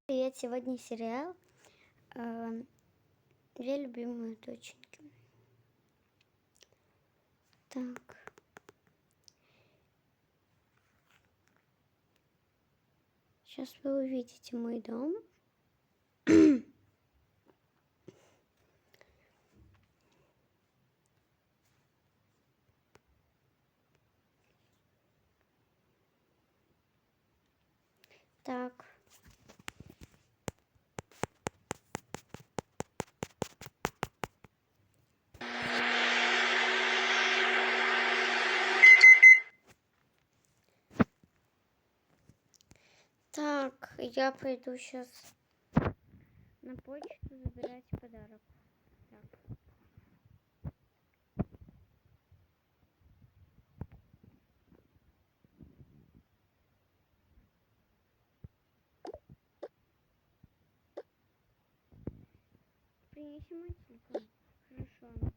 Привет, сегодня сериал «Две любимые доченьки». Так, сейчас вы увидите мой дом. Так. Так, я пойду сейчас на почту забирать подарок. Так. Принеси мой телефон. Хорошо.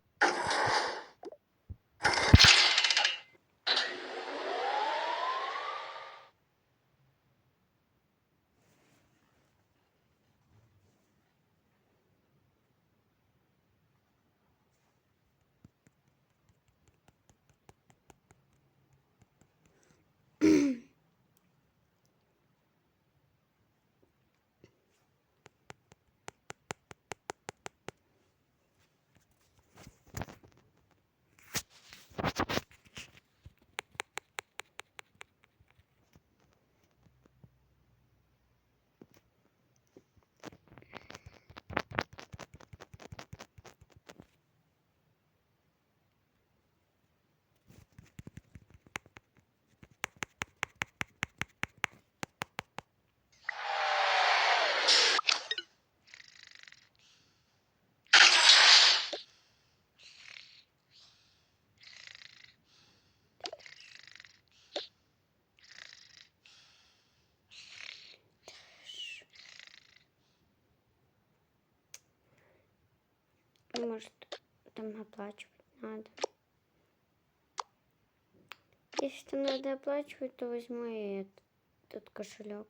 Может, там оплачивать надо. Если там надо оплачивать, то возьму и этот кошелек.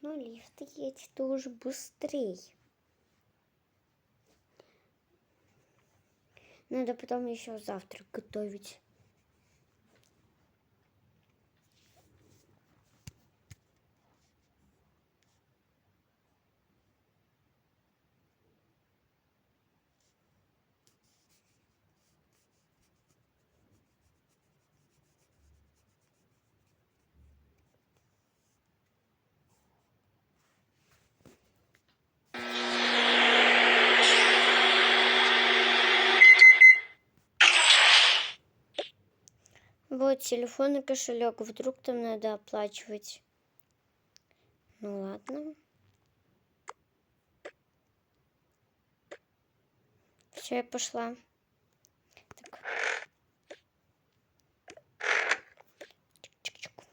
Ну, лифт едет тоже быстрей. Надо потом еще завтрак готовить. Вот телефон и кошелек. Вдруг там надо оплачивать. Ну ладно. Все, я пошла. Так. Чик-чик-чик.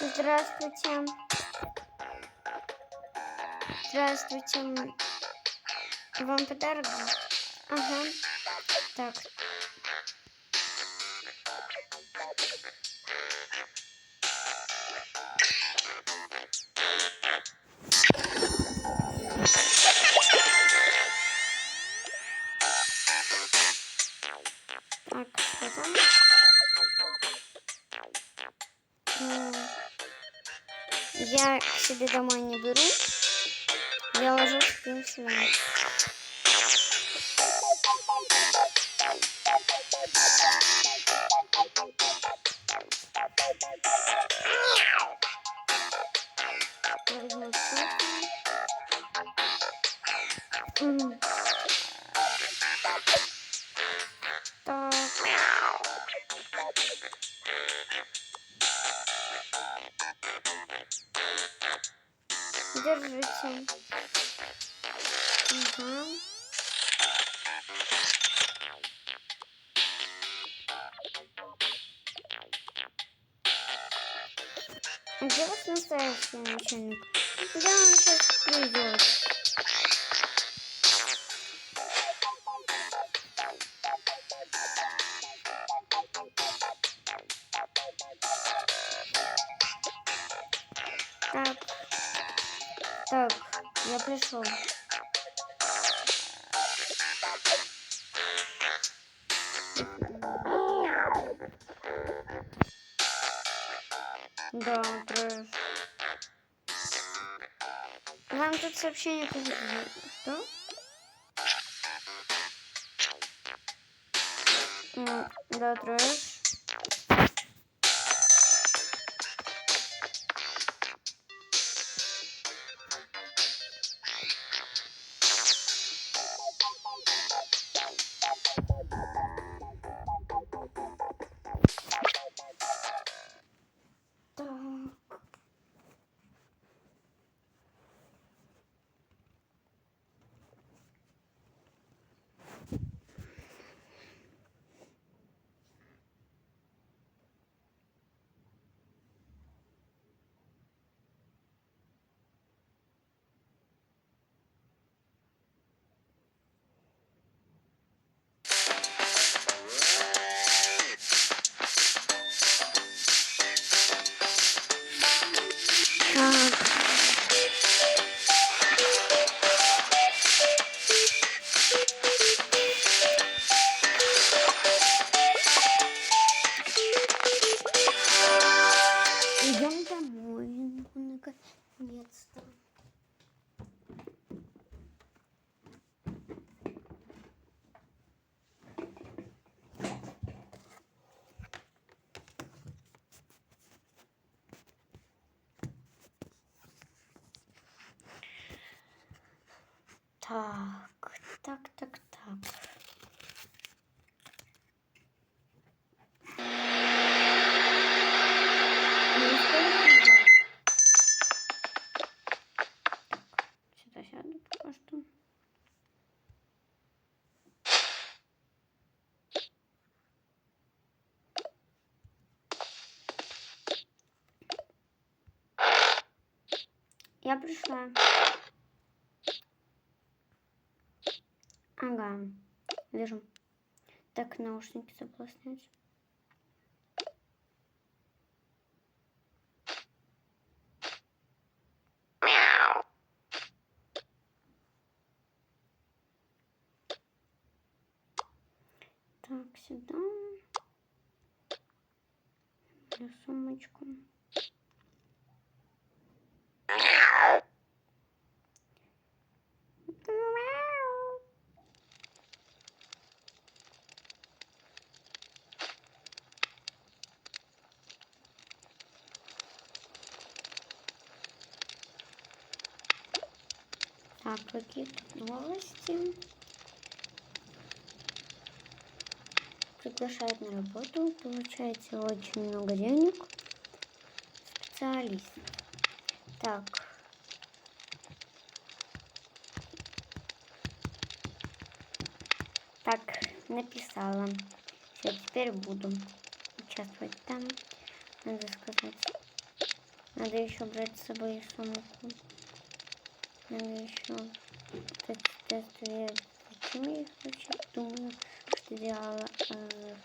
Здравствуйте. Здравствуйте. Вам подарок? Ага. Так. Так, что там? Я к себе домой не беру. Я ложу в пенсию. Так. Держите. Ага. Где ваш настоящий начальник? Да, он сейчас придет. Так. Так, я пришел. Да, трэш. Вам тут сообщение приходит. Что? Да, трэш. Идем домой, наконец-то. Так. Сюда сяду пока что. Я пришла. Ага, вижу. Так, наушники забыла снять. Так, сюда. Для сумочку. Так, какие тут новости? Приглашает на работу, получаете очень много денег. Специалист. Так. Так, написала. Все, теперь буду участвовать там. Надо сказать. Надо еще брать с собой сумку. Надо еще тесты. Зачем я их вообще думаю, что делала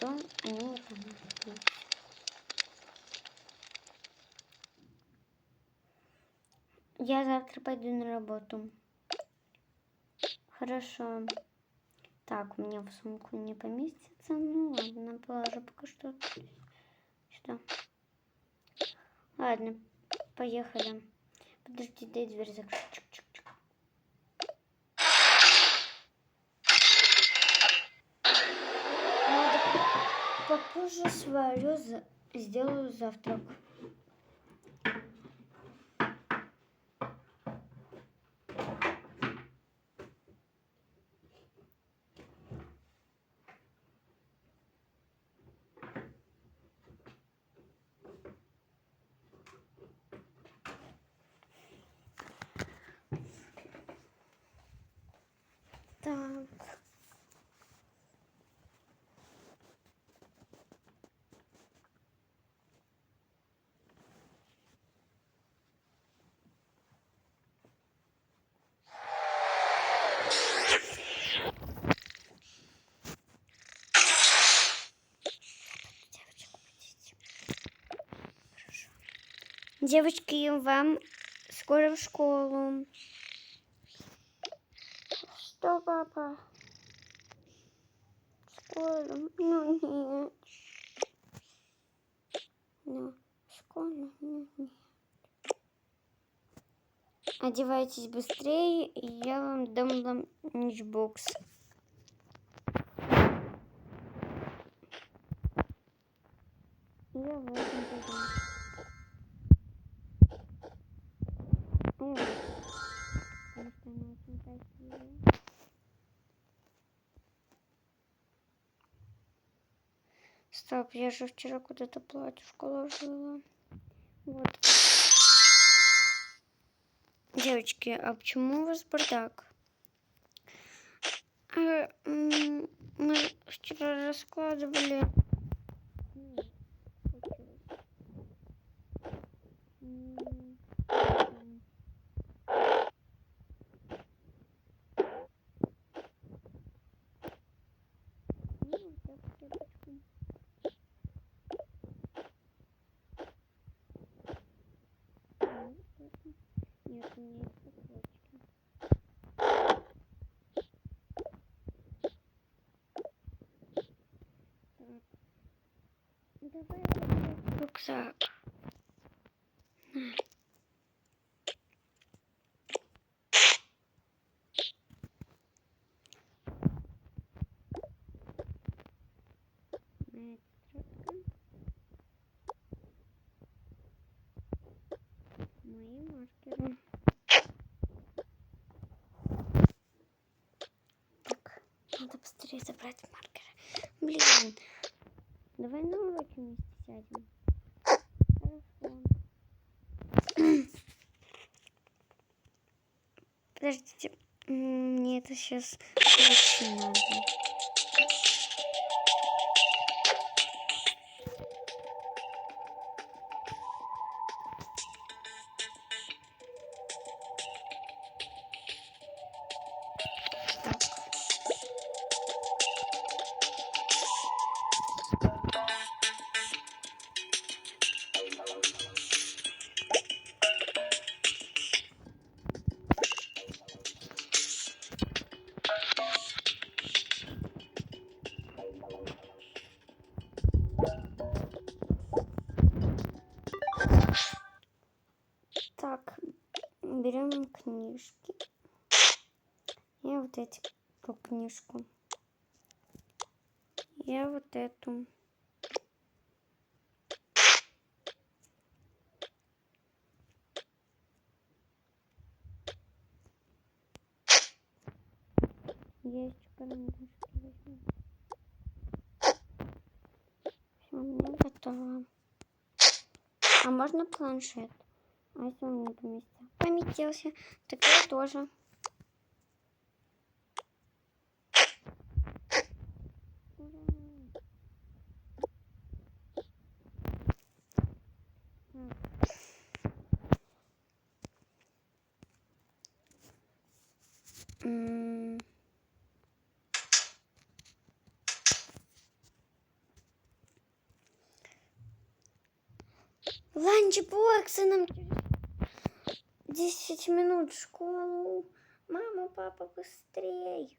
дом, они вот там находились. Я завтра пойду на работу. Хорошо. Так, у меня в сумку не поместится. Ну ладно, положу пока что сюда. Ладно, поехали. Подожди, дай дверь закрыть. Чик-чик-чик. Попозже сварю, сделаю завтрак. Так. Девочки, вам скоро в школу. Что, папа? Скоро? Ну, нет. Ну, школа? Ну, нет. Одевайтесь быстрее, и я вам дам ланчбокс. Я в этом пойду. Потому что она очень красивая. Стоп, я же вчера куда-то платьюшко ложила. Вот. Девочки, а почему у вас бардак? Мы вчера раскладывали. Нет, у меня есть цветочки. Так. Давай рюкзак. Мои маркеры. Так, надо быстрее забрать маркеры. Блин, давай на уроке вместе сядем. Хорошо. Подождите, мне это сейчас очень надо. Так, берем книжки. Я вот эту книжку. Я вот эту. Я еще карандашки возьму. Все, мне готово. А можно планшет? А если он не поместился? Поместился. Так я тоже. Ланчбоксы нам через 10 минут в школу. Мама, папа, быстрей.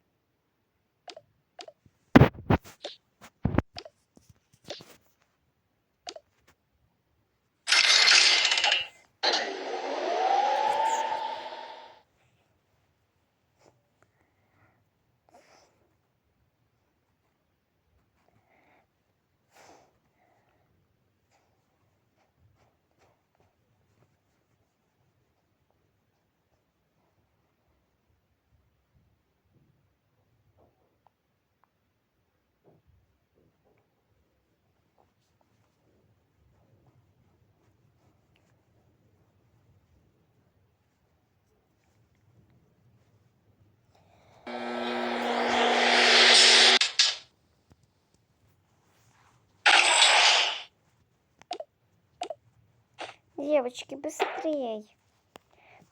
Девочки, быстрей.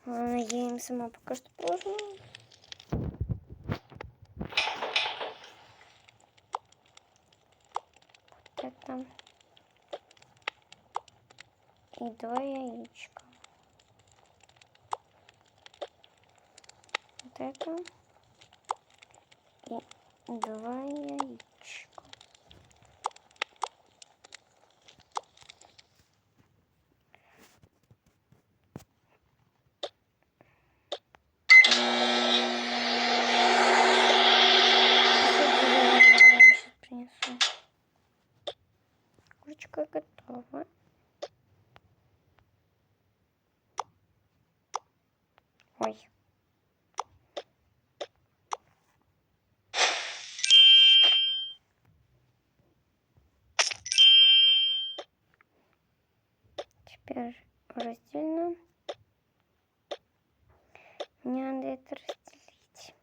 Ладно, я им сама пока что положу. Вот это. И 2 яичка. Вот это. И 2 яичка. Сейчас принесу. Курочка готова. Ой. Теперь раздельно. Мне надо это разделить.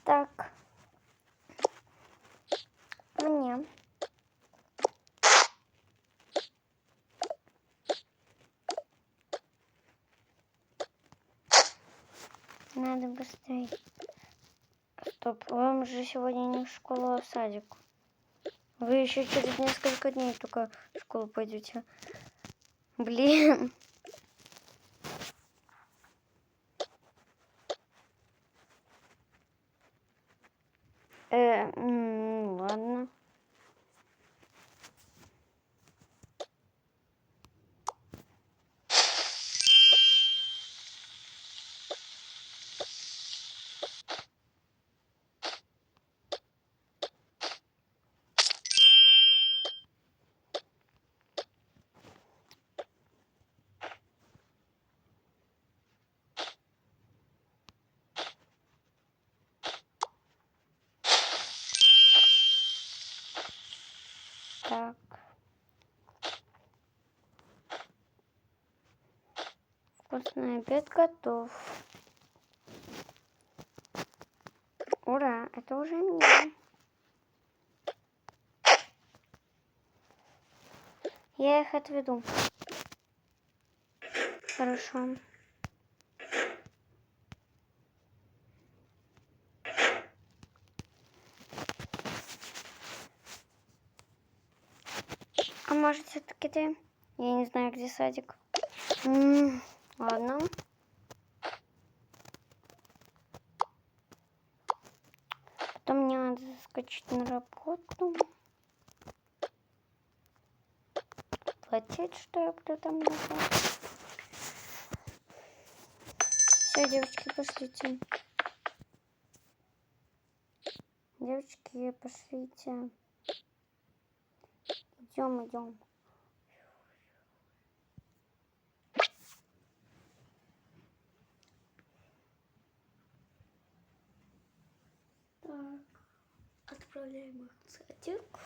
Так. Мне надо быстрее. Стоп, вам же сегодня не в школу, а в садик. Вы еще через несколько дней только в школу пойдете. Блин. Ладно. Так. Вкусный обед готов. Ура, это уже мне. Я их отведу. Хорошо. А может, все-таки ты? Я не знаю, где садик. Ладно. Потом мне надо заскочить на работу. Платить, что я буду там делать. Все, девочки, пошлите. Девочки, пошлите. Идем, идем. Так, отправляем их в садик.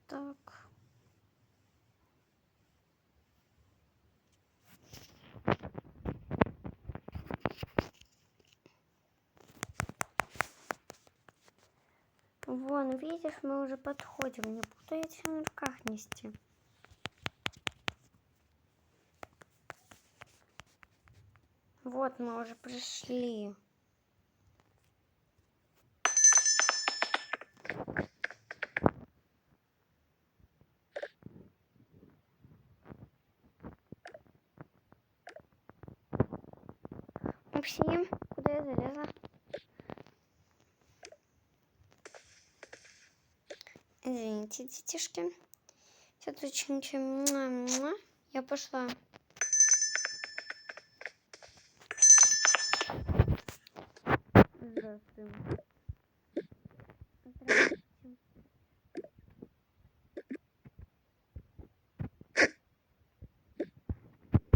так. Вон, видишь, мы уже подходим. Не буду я тебя на руках нести. Вот, мы уже пришли. Максим, куда я залезла? Извините, детишки. Все тут очень... Я пошла. Здравствуй. Здравствуйте.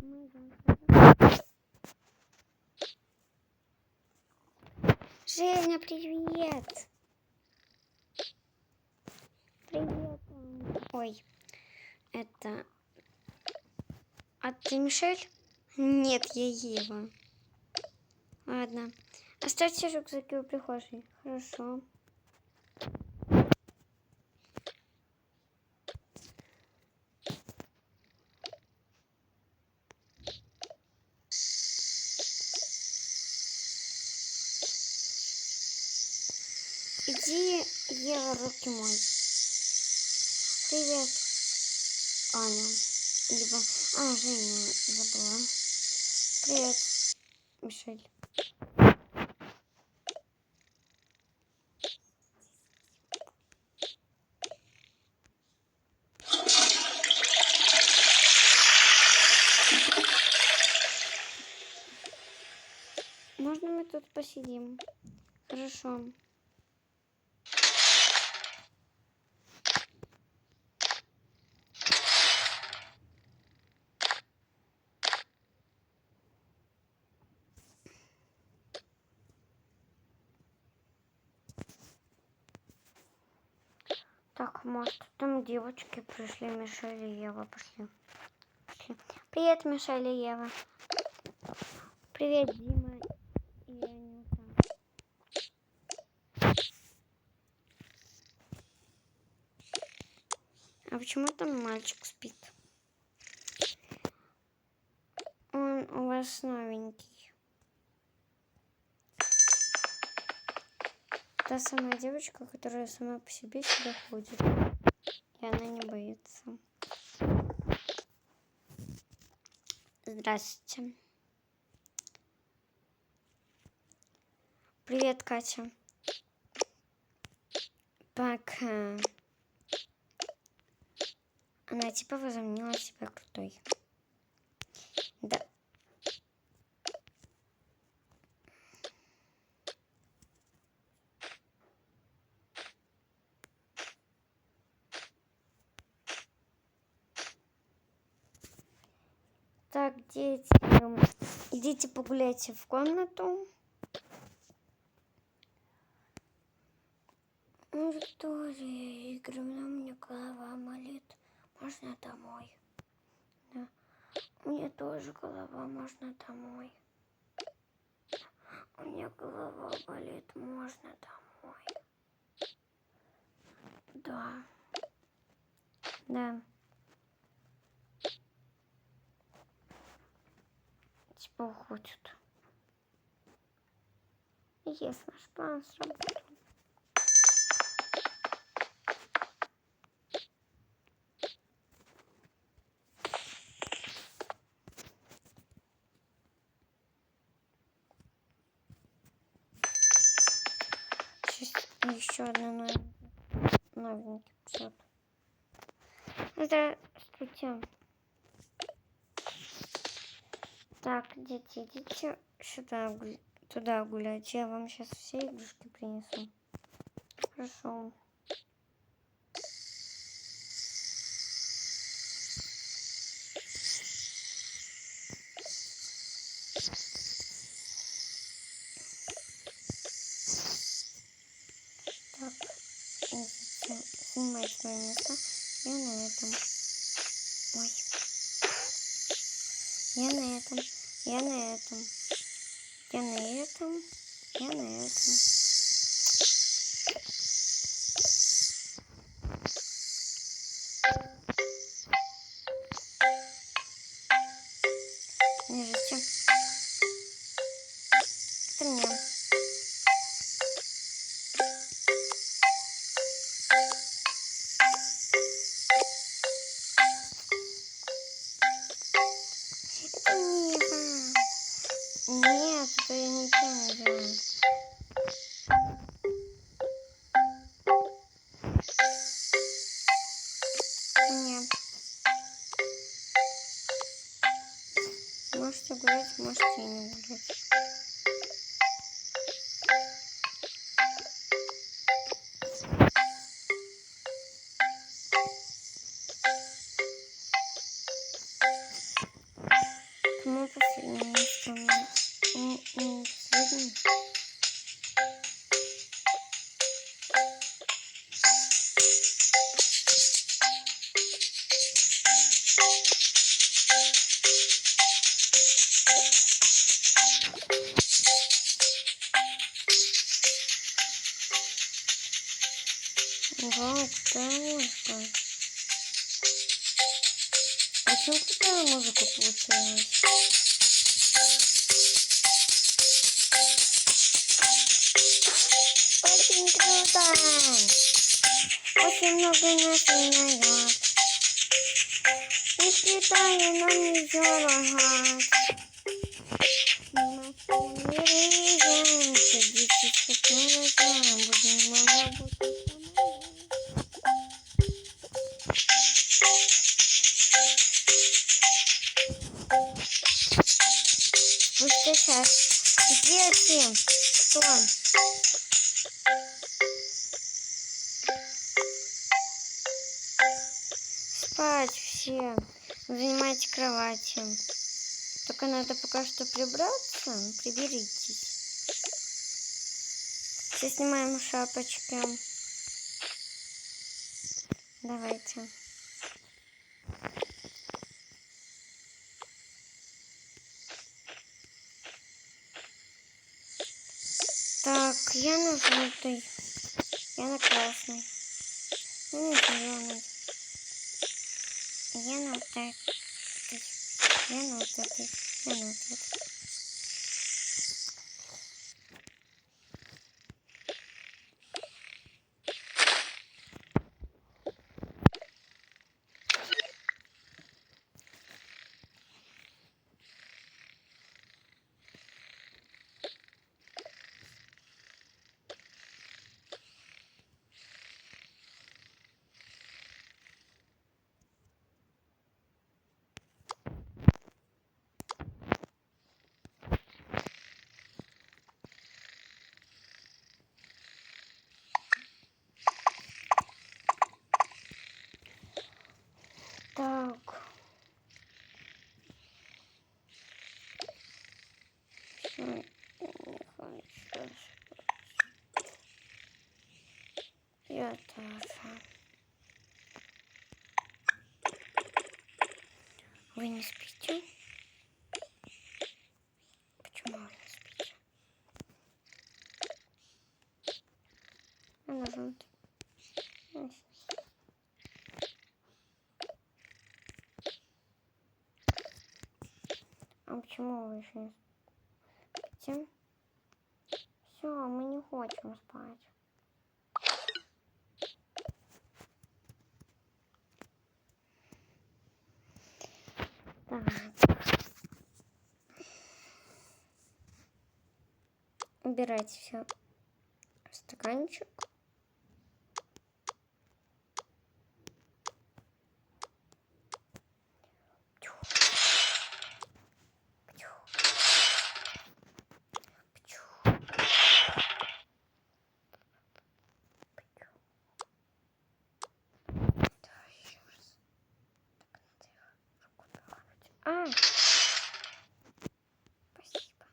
Мы идем сюда. Женя, привет! Привет. Ой, это... А ты Мишель? Нет, я Ева. Ладно. Оставьте рюкзаки у прихожей. Хорошо. Иди, Ева, руки мой. Привет, Аня. Либо... Женя забыла. Привет, Мишель. Можно мы тут посидим? Хорошо. Так, может, там девочки пришли, Мишель и Ева пошли. Привет, Мишель и Ева. Привет, Дима и Анюта. А почему там мальчик спит? Он у вас новенький. Та самая девочка, которая сама по себе сюда ходит. И она не боится. Здравствуйте. Привет, Катя. Пока. Она типа возомнила себя крутой. Да. Так, дети, идите погуляйте в комнату. Виктория Игоревна, у меня голова болит. Можно домой? Да. У меня тоже голова, можно домой? У меня голова болит, можно домой? Да. Да. Типа уходит. Есть наш план сработал. Еще одна новенький эпизод. Здравствуйте. Так, дети, идите сюда, туда гулять. Я вам сейчас все игрушки принесу. Хорошо. Так, идите, занимайте свое место. Я на этом. Ой. Я на этом. Я на этом. Я на этом. Я на этом. Держите. Это мне. Это мне вам. Нет, это я ничего не делаю. Нет. Можете гулять, можете и не гулять. Кому последний место? Последний. Вау, какая музыка. Почему такая музыка получилась? Очень круто! Очень много нас минает. И в Китае нам нельзя лагать. Мы переезжаем, садитесь, как мы рожаем, будем нам работать помогать. Вот сейчас. Дети! Кто? Спать все. Занимайте кровати. Только надо пока что прибраться. Приберитесь. Все снимаем шапочки. Давайте. Так, я на желтый. Я на красный. Я на зеленый. Я на вот этот. Я на вот этот. Я на вот этот. Так. Ой, я не хочу. Я тоже. Вы не спите? Почему вы не спите? Я на желтый. А почему вы еще не спите? Все, мы не хотим спать. Так. Убирайте все в стаканчик. А! Спасибо.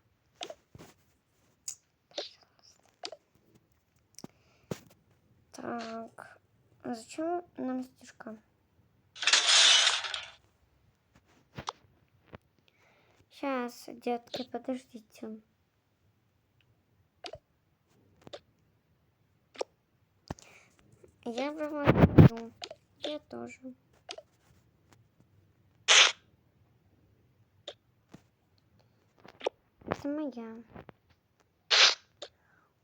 Так. А зачем нам стежка? Сейчас, детки, подождите. Я вывожу. Я тоже. Это моя.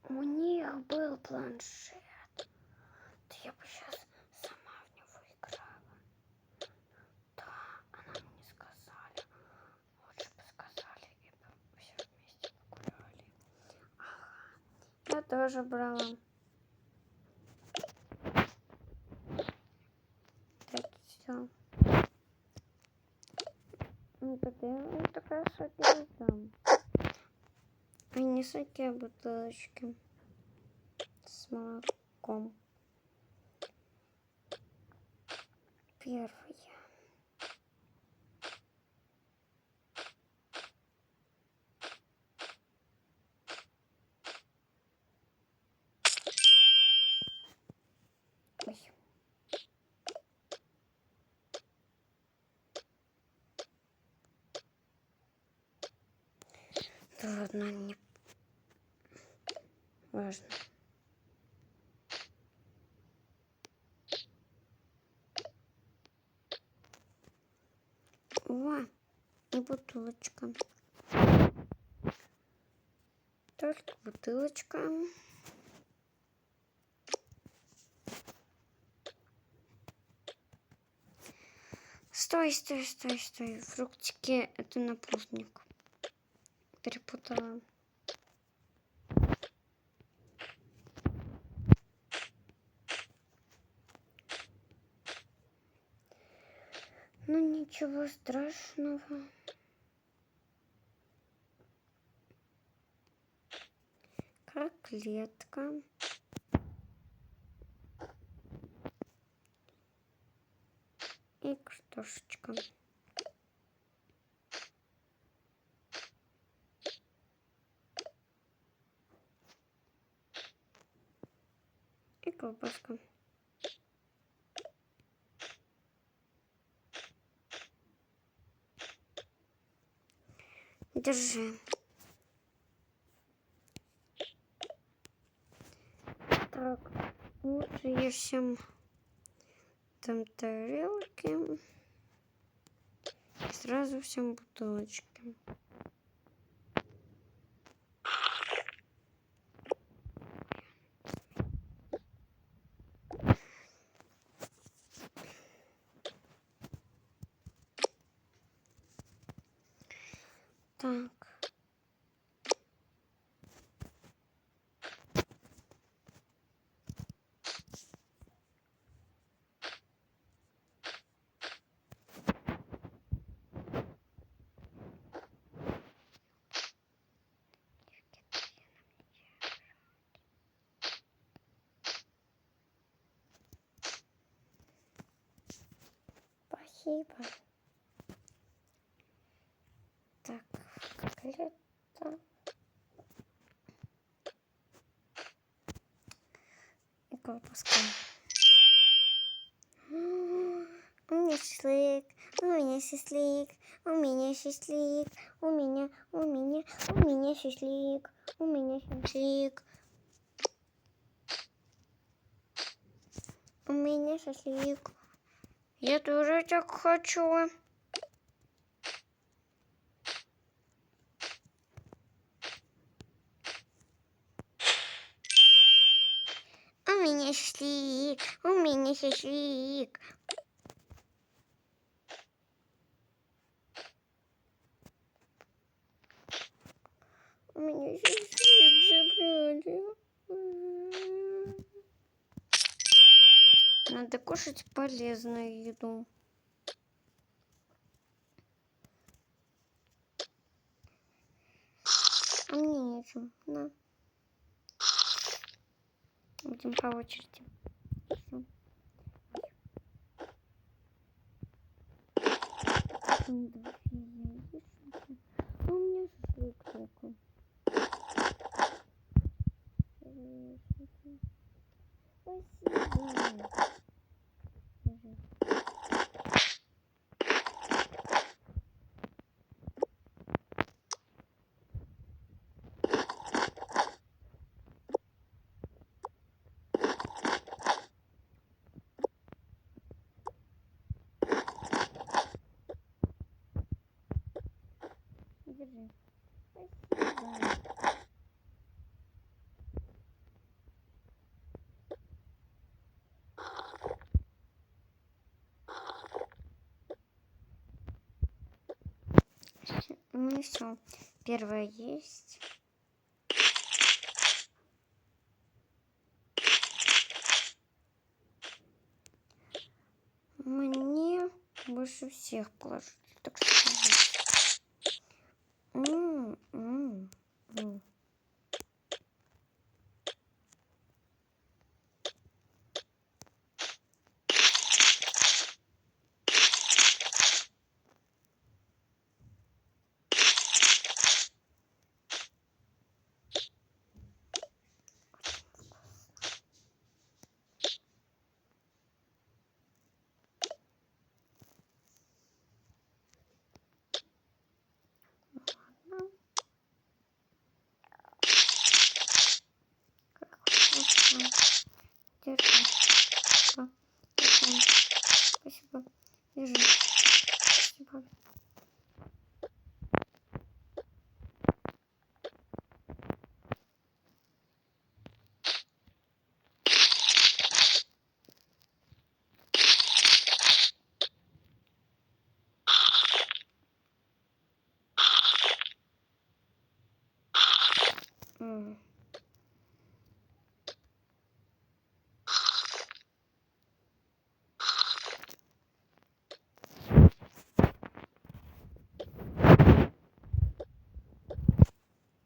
У них был планшет. Да я бы сейчас сама в него играла. Да, она мне сказали. Лучше бы сказали, и бы все вместе погуляли. Ага. Я тоже брала. Так, все. Ну, потом такая сотня там. А не всякие бутылочки с молоком. Первая. Ой. Да ладно, не важно. О, и бутылочка. Только бутылочка. Стой, стой, стой, стой. Фруктики — это напускник. Перепутала. Ну ничего страшного. Котлетка. И картошечка. И колбаска. Держи. Так, лучше ешь там тарелки. И сразу всем бутылочки. Так. Спасибо. Так, котлета. И колбаска. У меня шашлык, у меня шашлык, у меня шашлык, у меня шашлык, у меня шашлык. У меня шашлык. Я тоже так хочу. У меня шашлык, у меня шашлык. У меня шашлык забрали. Надо кушать полезную еду. А мне нечем. На. Будем по очереди. Всё. У меня шашлык только. Спасибо. Ну и все. Первое есть. Мне больше всех положили, так сказать. Держи. Спасибо. Держи. Спасибо.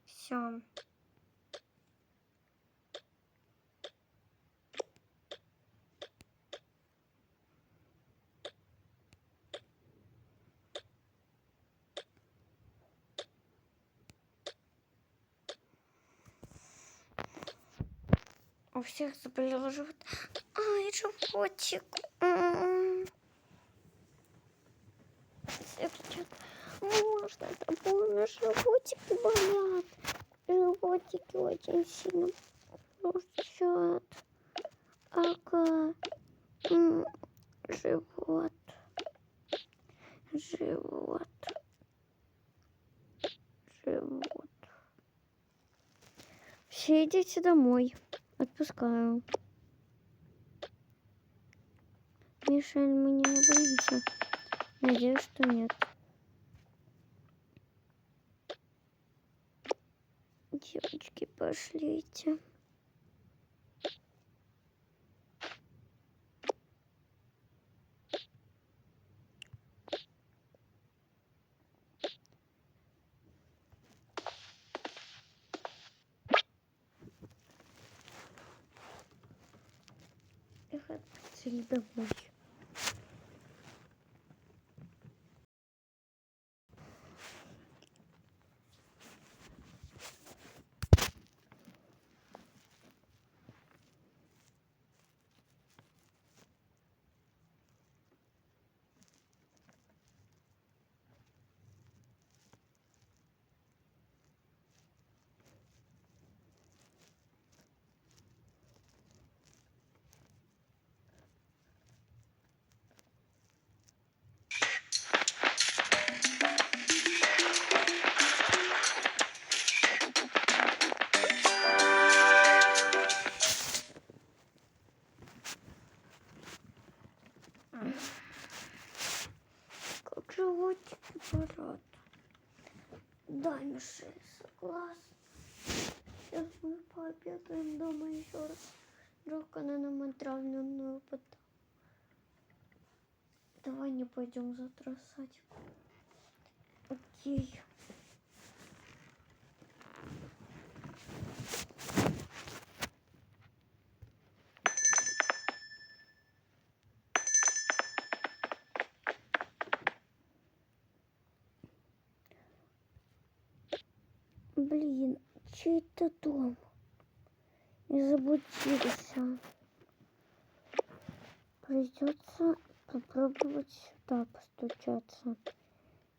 Все. У всех заболел живот. Ай, животик. Сейчас можно тобой, но животики болят. Животики очень сильно хрустят. Ага. Живот. Живот. Живот. Все идите домой. Отпускаю. Мишель, мы не боимся. Надеюсь, что нет. Девочки, пошлите. Их отпустили домой. Как животики болят. Да, Мишель, согласна. Сейчас мы пообедаем дома еще раз. Жалко, она нам отравленную подала. Давай не пойдем завтра в садик. Окей. Блин, чей-то дом. И заблудился. Придется попробовать сюда постучаться.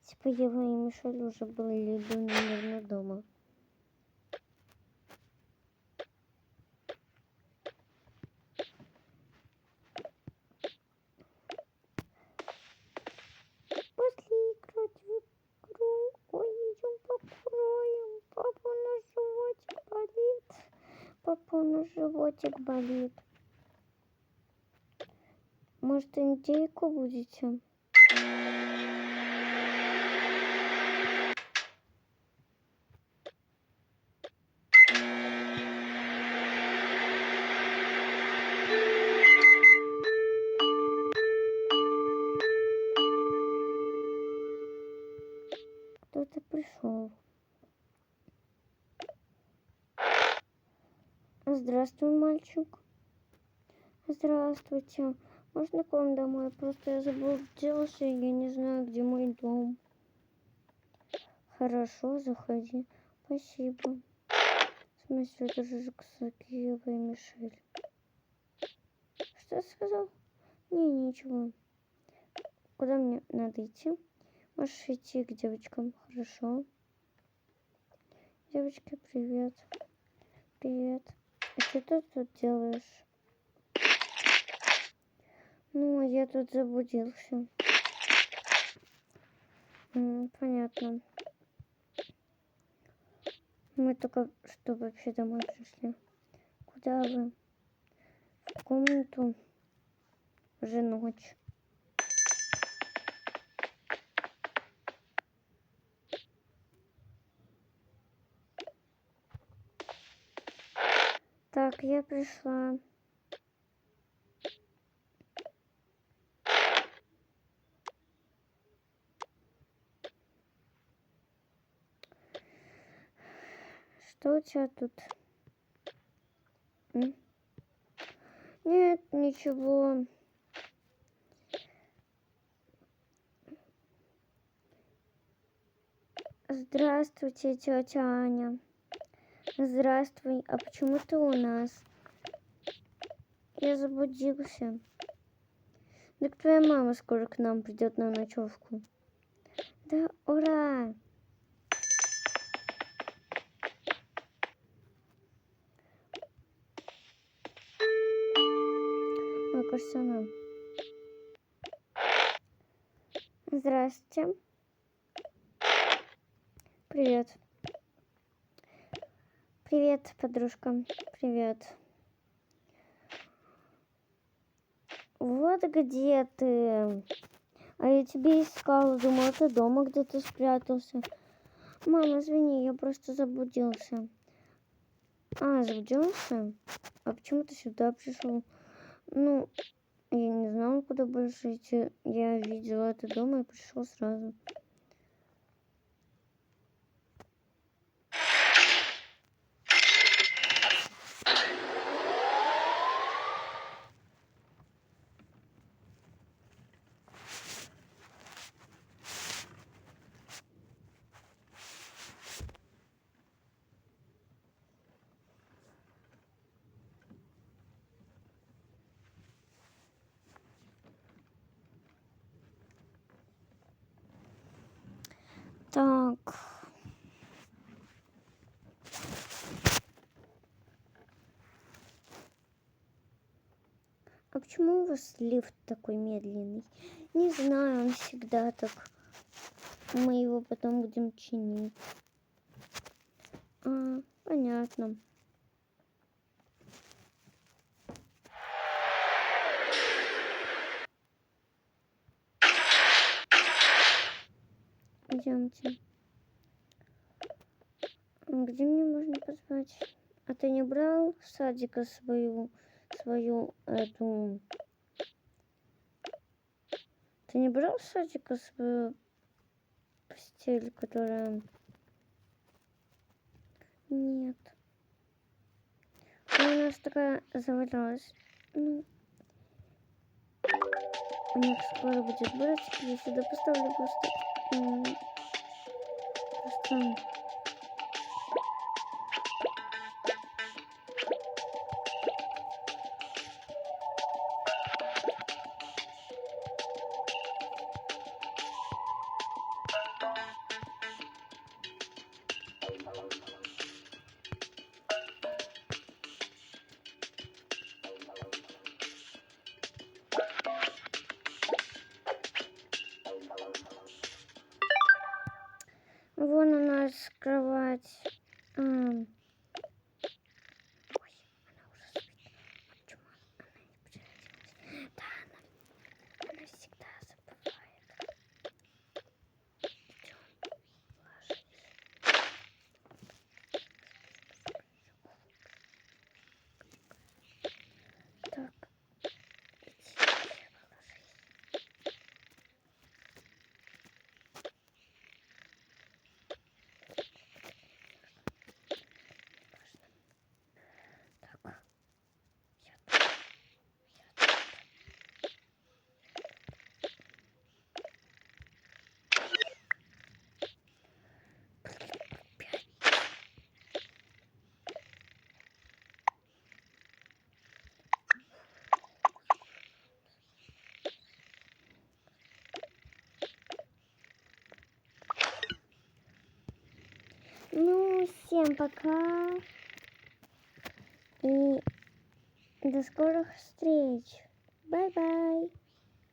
Типа Ева и Мишель уже были, наверное, дома. Пошли играть в игру. Ой, идем покроем. Папа, на животик болит. Папа, на животик болит. Может, индейку будете? Здравствуй, мальчик. Здравствуйте. Можно к вам домой? Просто я заблудился, и я не знаю, где мой дом. Хорошо, заходи. Спасибо. В смысле, это же Киева и Мишель. Что ты сказал? Не, ничего. Куда мне надо идти? Можешь идти к девочкам. Хорошо. Девочки, привет. Привет. А что ты тут делаешь? Ну, я тут заблудился. Понятно. Мы только что вообще домой пришли. Куда вы? В комнату. Уже ночь. Так, я пришла. Что у тебя тут? Нет, ничего. Здравствуйте, тетя Аня. Здравствуй. А почему ты у нас? Я заблудился. Так твоя мама скоро к нам придет на ночевку. Да, ура! Ой, кажется, она. Здравствуйте. Привет. Привет, подружка. Привет. Вот где ты. А я тебя искала. Думала, ты дома где-то спрятался. Мама, извини, я просто заблудился. А, заблудился? А почему ты сюда пришел? Ну, я не знала, куда больше идти. Я видела это дома и пришел сразу. Так. А почему у вас лифт такой медленный? Не знаю, он всегда так. Мы его потом будем чинить. А, понятно. Идемте. Где мне можно позвать? А ты не брал с садика свою эту... Ты не брал с садика свою постель, которая... Нет. У нас такая завалялась. Ну, у них скоро будет братик. Я сюда поставлю просто... Просто... Вон у нас кровать. Ой, она уже спит. Почему она не переоделась? Да, она всегда забывает. Идем, ложись. Так, иди, ложись. Ну, всем пока. И до скорых встреч. Бай-бай.